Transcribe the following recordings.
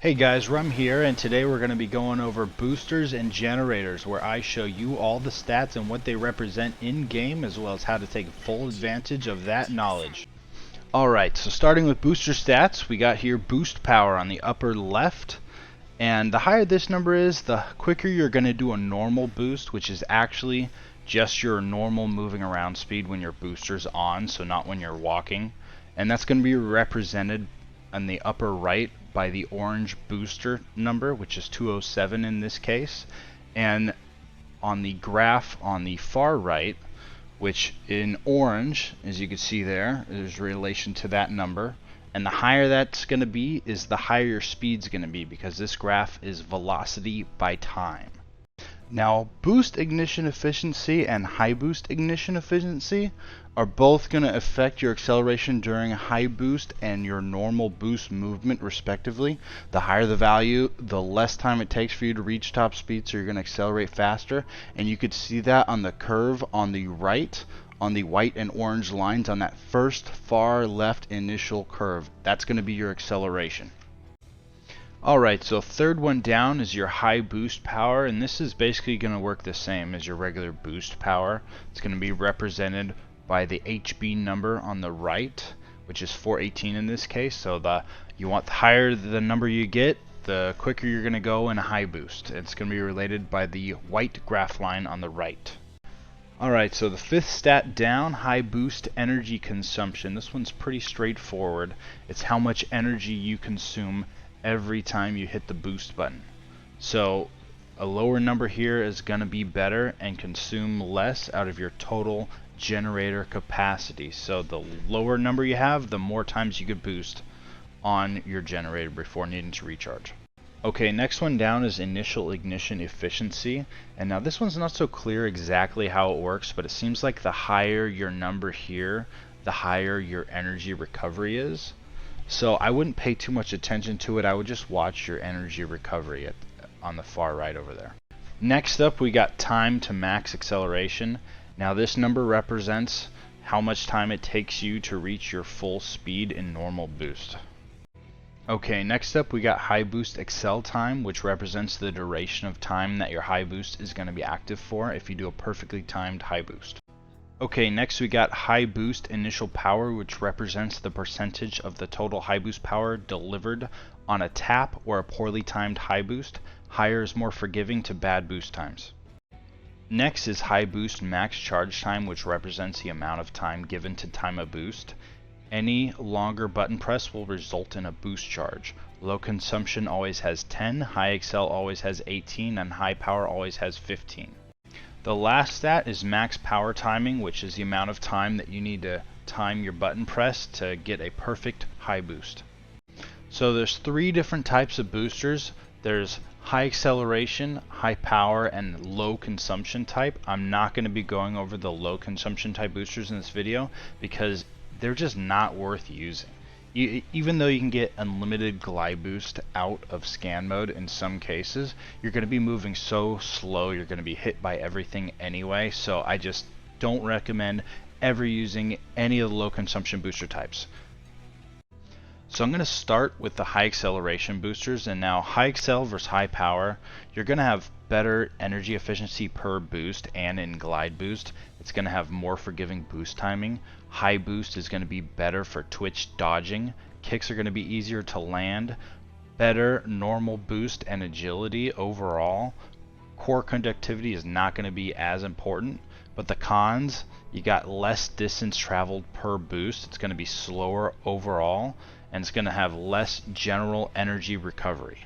Hey guys, Rum here, and today we're going to be going over boosters and generators, where I show you all the stats and what they represent in-game, as well as how to take full advantage of that knowledge. Alright, so starting with booster stats, we got here boost power on the upper left, and the higher this number is, the quicker you're going to do a normal boost, which is actually just your normal moving around speed when your booster's on, so not when you're walking. And that's going to be represented on the upper right by the orange booster number, which is 207 in this case, and on the graph on the far right, which in orange, as you can see there, is relation to that number, and the higher that's going to be is the higher your speed's going to be, because this graph is velocity by time. Now, boost ignition efficiency and high boost ignition efficiency are both going to affect your acceleration during high boost and your normal boost movement respectively. The higher the value, the less time it takes for you to reach top speed, so you're going to accelerate faster. And you could see that on the curve on the right, on the white and orange lines on that first far left initial curve. That's going to be your acceleration. Alright, so third one down is your high boost power, and this is basically going to work the same as your regular boost power. It's going to be represented by the HB number on the right, which is 418 in this case. So the higher the number you get, the quicker you're going to go in a high boost. It's going to be related by the white graph line on the right. Alright, so the fifth stat down, high boost energy consumption. This one's pretty straightforward. It's how much energy you consume every time you hit the boost button. So a lower number here is going to be better and consume less out of your total generator capacity. So the lower number you have, the more times you could boost on your generator before needing to recharge. Okay, next one down is initial ignition efficiency, and now this one's not so clear exactly how it works, but it seems like the higher your number here, the higher your energy recovery is. So I wouldn't pay too much attention to it. I would just watch your energy recovery on the far right over there. Next up, we got time to max acceleration. Now this number represents how much time it takes you to reach your full speed in normal boost. Okay, next up we got high boost accel time, which represents the duration of time that your high boost is going to be active for if you do a perfectly timed high boost. Okay, next we got high boost initial power, which represents the percentage of the total high boost power delivered on a tap or a poorly timed high boost. Higher is more forgiving to bad boost times. Next is high boost max charge time, which represents the amount of time given to time a boost. Any longer button press will result in a boost charge. Low consumption always has 10, high accel always has 18, and high power always has 15. The last stat is max power timing, which is the amount of time that you need to time your button press to get a perfect high boost. So there's three different types of boosters. There's high acceleration, high power, and low consumption type. I'm not going to be going over the low consumption type boosters in this video because they're just not worth using. Even though you can get unlimited glide boost out of scan mode in some cases, you're going to be moving so slow, you're going to be hit by everything anyway, so I just don't recommend ever using any of the low consumption booster types. So I'm going to start with the high acceleration boosters, and now high accel versus high power, you're going to have better energy efficiency per boost, and in glide boost it's going to have more forgiving boost timing. High boost is going to be better for twitch dodging. Kicks are going to be easier to land. Better normal boost and agility overall. Core conductivity is not going to be as important, but the cons, you got less distance traveled per boost. It's going to be slower overall, and it's going to have less general energy recovery.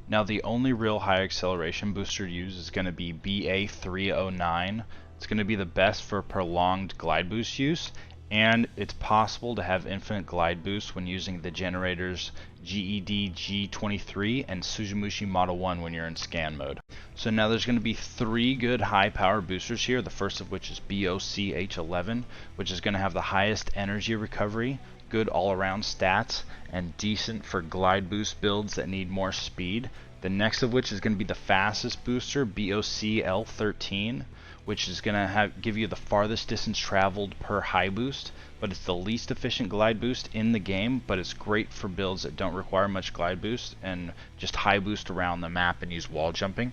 Now the only real high acceleration booster to use is going to be BA309. It's going to be the best for prolonged glide boost use, and it's possible to have infinite glide boost when using the generators GED G23 and Suzumushi Model 1 when you're in scan mode. So now there's going to be three good high power boosters here, the first of which is BOCH11, which is going to have the highest energy recovery, good all-around stats and decent for glide boost builds that need more speed. The next of which is going to be the fastest booster, BOCL13, which is going to give you the farthest distance traveled per high boost, but it's the least efficient glide boost in the game, but it's great for builds that don't require much glide boost and just high boost around the map and use wall jumping.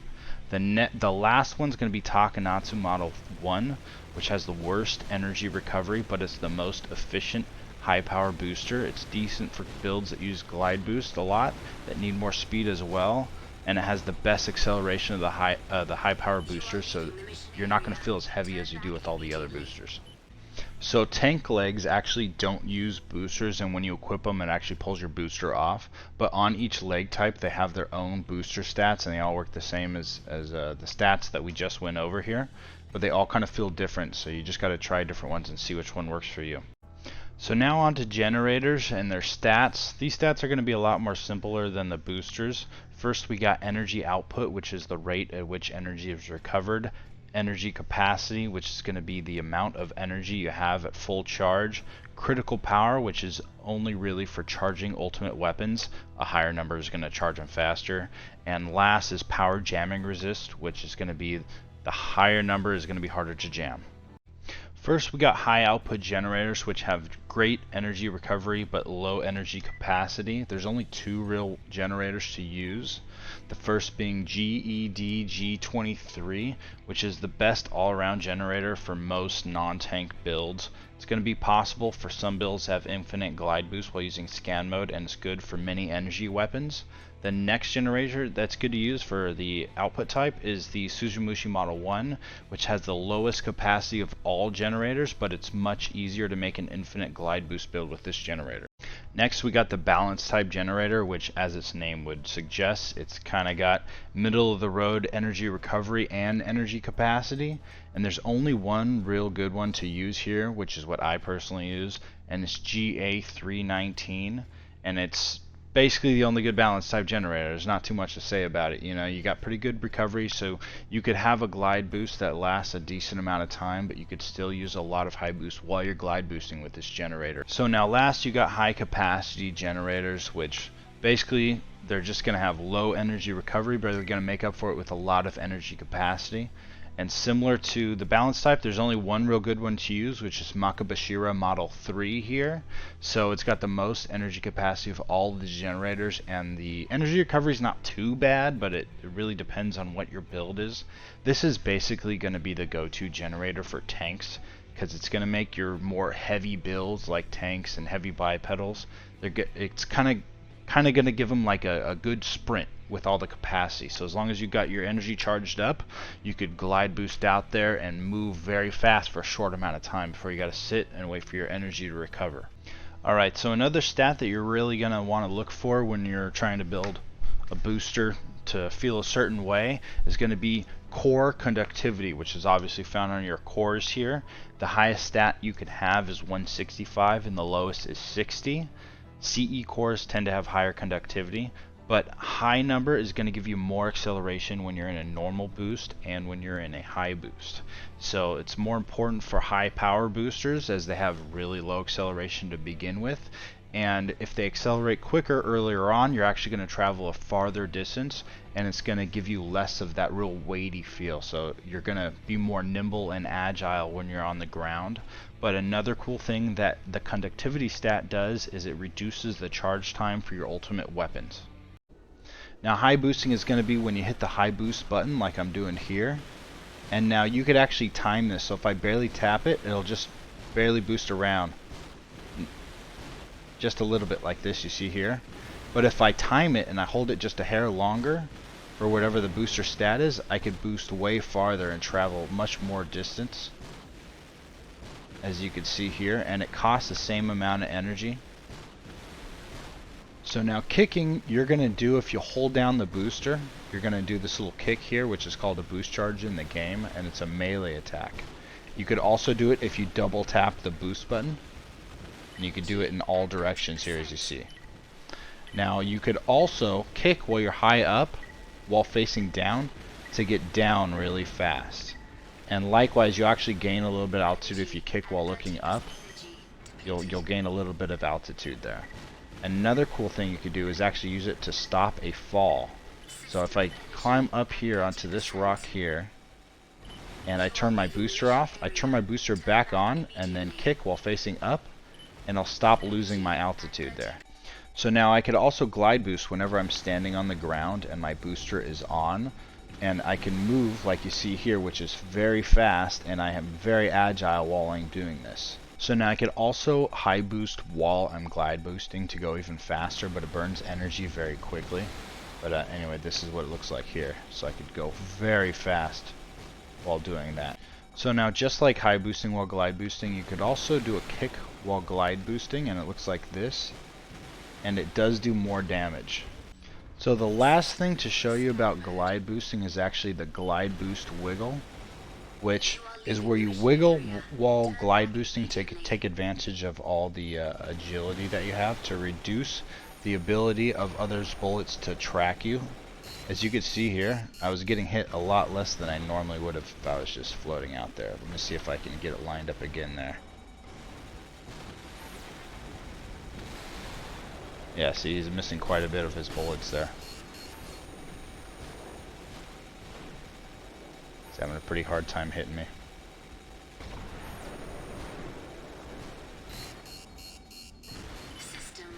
The last one's going to be TOKONATSU Model 1, which has the worst energy recovery, but it's the most efficient high power booster. It's decent for builds that use glide boost a lot, that need more speed as well, and it has the best acceleration of the high power boosters, so you're not going to feel as heavy as you do with all the other boosters. So tank legs actually don't use boosters, and when you equip them it actually pulls your booster off, but on each leg type they have their own booster stats, and they all work the same as the stats that we just went over here, but they all kind of feel different, so you just got to try different ones and see which one works for you. So now on to generators and their stats. These stats are going to be a lot more simpler than the boosters. First we got energy output, which is the rate at which energy is recovered. Energy capacity, which is going to be the amount of energy you have at full charge. Critical power, which is only really for charging ultimate weapons. A higher number is going to charge them faster. And last is power jamming resist, which is going to be the higher number is going to be harder to jam. First we got high output generators, which have great energy recovery but low energy capacity. There's only two real generators to use. The first being GEDG23, which is the best all-around generator for most non-tank builds. It's going to be possible for some builds to have infinite glide boost while using scan mode, and it's good for many energy weapons. The next generator that's good to use for the output type is the Suzumushi Model 1, which has the lowest capacity of all generators, but it's much easier to make an infinite glide boost build with this generator. Next we got the balanced type generator, which as its name would suggest, it's kind of got middle of the road energy recovery and energy capacity, and there's only one real good one to use here, which is what I personally use, and it's GA319, and it's basically the only good balanced type generator. There's not too much to say about it. You know, you got pretty good recovery, so you could have a glide boost that lasts a decent amount of time, but you could still use a lot of high boost while you're glide boosting with this generator. So now last you got high capacity generators, which basically they're just going to have low energy recovery, but they're going to make up for it with a lot of energy capacity. And similar to the balance type, there's only one real good one to use, which is Makabashira Model 3 here. So it's got the most energy capacity of all of the generators, and the energy recovery is not too bad, but it really depends on what your build is. This is basically going to be the go-to generator for tanks, because it's going to make your more heavy builds like tanks and heavy bipedals. It's kind of going to give them like a good sprint with all the capacity. So as long as you got your energy charged up, you could glide boost out there and move very fast for a short amount of time before you got to sit and wait for your energy to recover. Alright, so another stat that you're really going to want to look for when you're trying to build a booster to feel a certain way is going to be core conductivity, which is obviously found on your cores here. The highest stat you could have is 165 and the lowest is 60. CE cores tend to have higher conductivity, but high number is going to give you more acceleration when you're in a normal boost and when you're in a high boost. So it's more important for high power boosters, as they have really low acceleration to begin with, and if they accelerate quicker earlier on, you're actually going to travel a farther distance, and it's going to give you less of that real weighty feel, so you're going to be more nimble and agile when you're on the ground. But another cool thing that the conductivity stat does is it reduces the charge time for your ultimate weapons. Now high boosting is going to be when you hit the high boost button like I'm doing here, and now you could actually time this, so if I barely tap it, it'll just barely boost around just a little bit like this you see here. But if I time it and I hold it just a hair longer for whatever the booster stat is, I could boost way farther and travel much more distance, as you can see here, and it costs the same amount of energy. So now kicking, you're going to do, if you hold down the booster, you're going to do this little kick here, which is called a boost charge in the game, and it's a melee attack. You could also do it if you double tap the boost button, and you could do it in all directions here as you see. Now you could also kick while you're high up while facing down to get down really fast. And likewise, you actually gain a little bit of altitude if you kick while looking up. you'll gain a little bit of altitude there. Another cool thing you could do is actually use it to stop a fall. So if I climb up here onto this rock here, and I turn my booster off, I turn my booster back on, and then kick while facing up, and I'll stop losing my altitude there. So now I could also glide boost whenever I'm standing on the ground and my booster is on, and I can move like you see here, which is very fast, and I am very agile while I'm doing this. So now I could also high boost while I'm glide boosting to go even faster, but it burns energy very quickly. But anyway, this is what it looks like here. So I could go very fast while doing that. So now, just like high boosting while glide boosting, you could also do a kick while glide boosting, and it looks like this. And it does do more damage. So the last thing to show you about glide boosting is actually the glide boost wiggle, which is where you wiggle while glide boosting to take advantage of all the agility that you have to reduce the ability of others' bullets to track you. As you can see here, I was getting hit a lot less than I normally would have if I was just floating out there. Let me see if I can get it lined up again there. Yeah, see, he's missing quite a bit of his bullets there. He's having a pretty hard time hitting me.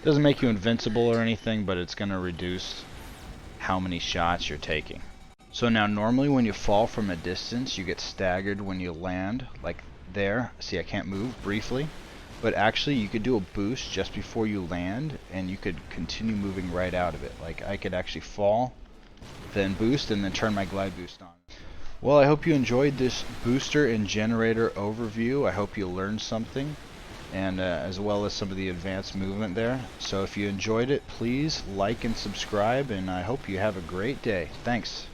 Doesn't make you invincible or anything, but it's going to reduce how many shots you're taking. So now normally when you fall from a distance, you get staggered when you land, like there. See, I can't move briefly, but actually you could do a boost just before you land, and you could continue moving right out of it. Like I could actually fall, then boost, and then turn my glide boost on. Well, I hope you enjoyed this booster and generator overview. I hope you learned something, and as well as some of the advanced movement there. So if you enjoyed it, please like and subscribe, and I hope you have a great day. Thanks.